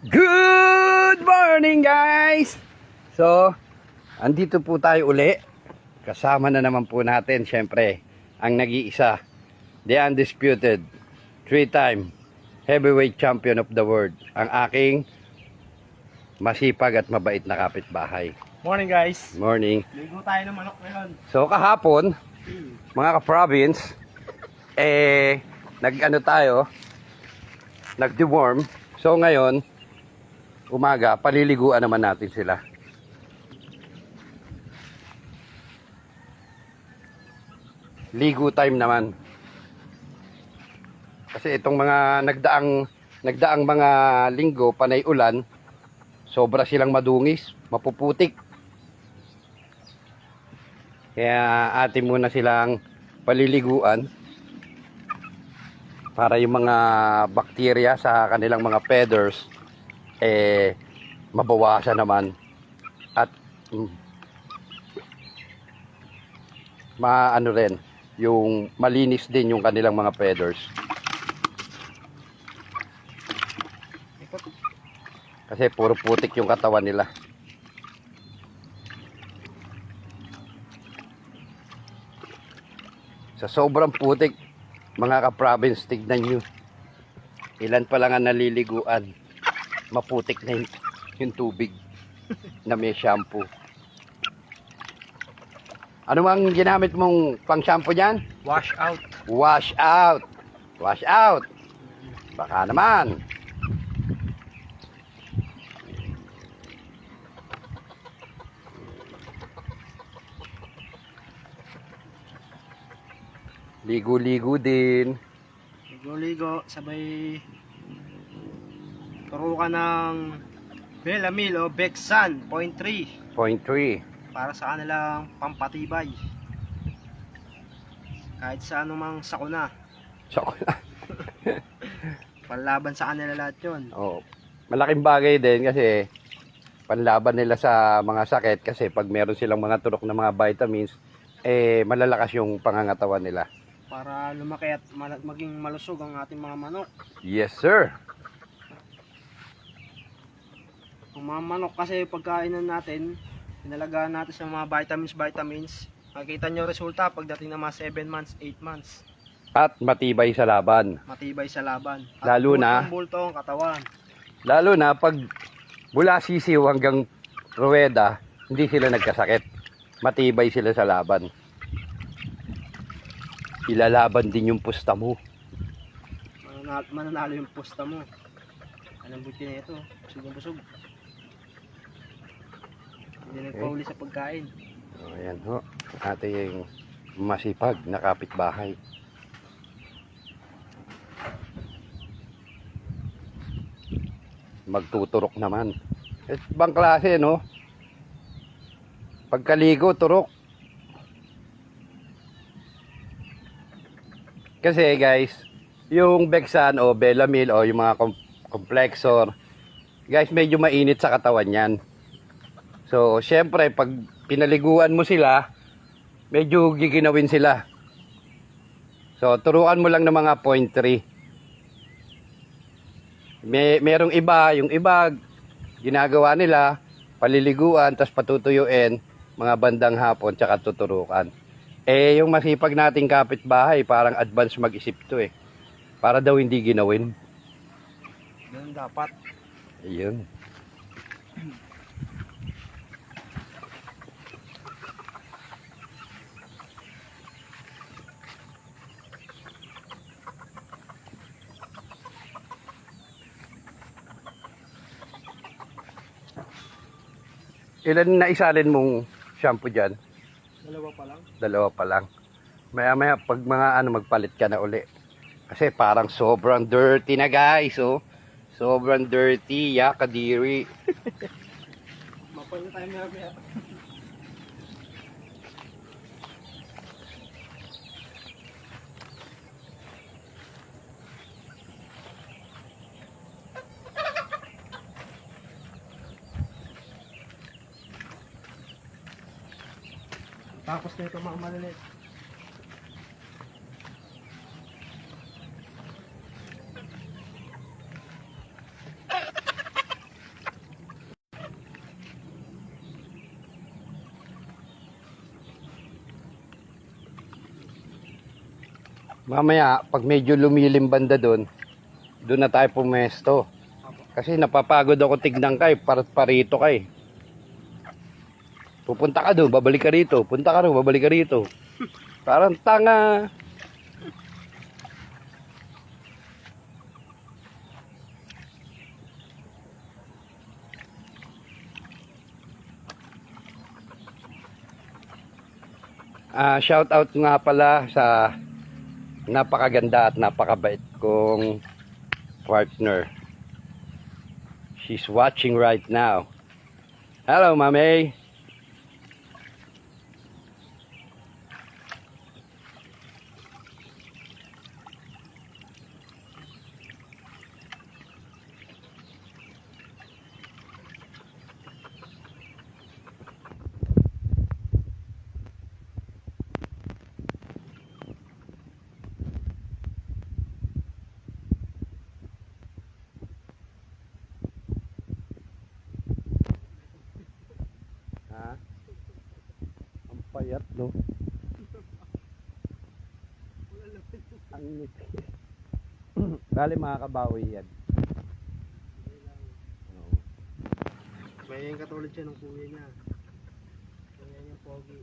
Good morning guys! So, andito po tayo uli. Kasama na naman po natin syempre ang nag-iisa, the undisputed 3-time heavyweight champion of the world, ang aking masipag at mabait na kapitbahay. Morning guys. Morning. Ligo tayo ng manok ngayon. So kahapon, mga ka-province, nag-deworm. So ngayon, umaga, paliliguan naman natin sila. Ligo time naman. Kasi itong mga nagdaang mga linggo, panay ulan, sobra silang madungis, mapuputik. Kaya atin muna silang paliliguan para yung mga bakterya sa kanilang mga feathers mabawasan naman at maano rin yung malinis din yung kanilang mga feathers. Kasi puro putik yung katawan nila. Sa sobrang putik, mga ka-province, tignan nyo. Ilan pa lang ang naliliguan. Maputik na yung tubig na may shampoo. Ano ang ginamit mong pang shampoo dyan? Wash out. Wash out. Wash out. Baka naman. Ligo-ligo din. Ligo-ligo, sabay turukan ng Bellamil o Bexan 0.3 0.3. para sa kanilang pampatibay. Kahit sa anumang sakuna, So, panlaban sa kanila lahat yun. oh, malaking bagay din kasi panlaban nila sa mga sakit kasi pag meron silang mga turok na mga vitamins, malalakas yung pangangatawan nila. Para lumaki at maging malusog ang ating mga manok. Yes, sir. Ang mga manok kasi pagkainan natin, pinalagaan natin sa mga vitamins. Makikita nyo resulta pagdating ng mga 7 months, 8 months. At matibay sa laban. Matibay sa laban. At Lalo na- bultong katawan. Lalo na pag mula sisiw hanggang ruweda, hindi sila nagkasakit. Matibay sila sa laban. Ilalaban din yung pusta mo. Mananalo yung pusta mo. Anong buti na ito? Busog. Hindi nagpauli sa pagkain. O, ayan ho. Ating masipag na kapitbahay. Magtuturok naman. Ibang klase, no? Pagkaligo, turok. Kasi guys, yung Bexan o Bellamil o yung mga complexor, guys, medyo mainit sa katawan yan. So, syempre, pag pinaliguan mo sila, medyo giginawin sila. So, turuan mo lang ng mga 0.3. Merong iba, yung iba, ginagawa nila, paliliguan, tapos patutuyuin, mga bandang hapon, tsaka tuturukan. Yung masipag nating kapitbahay, parang advance mag-isip to para daw hindi ginawin. Ganun dapat. Ayun. Ilan na isalin mong shampoo dyan? Dalawa pa lang. Dalawa pa lang. Maya pag mga magpalit ka na uli. Kasi parang sobrang dirty na guys, oh. Sobrang dirty, kadiri. Mapalit tayo maya. Tapos na ito mga maliliit. Mamaya, pag medyo lumilim banda doon, doon na tayo pumesto. Kasi napapagod ako tignan kay, parito kay. Pupunta ka doon, babalik ka rito. Punta ka doon, babalik ka rito. Parang tanga. Shout out nga pala sa napakaganda at napakabait kong partner. She's watching right now. Hello, Mami. Ha? Ang payat, no? Ang nipis. Bali makakabawi yan. Oo. May katulad siya ng kuya niya. Kuya niya pogi.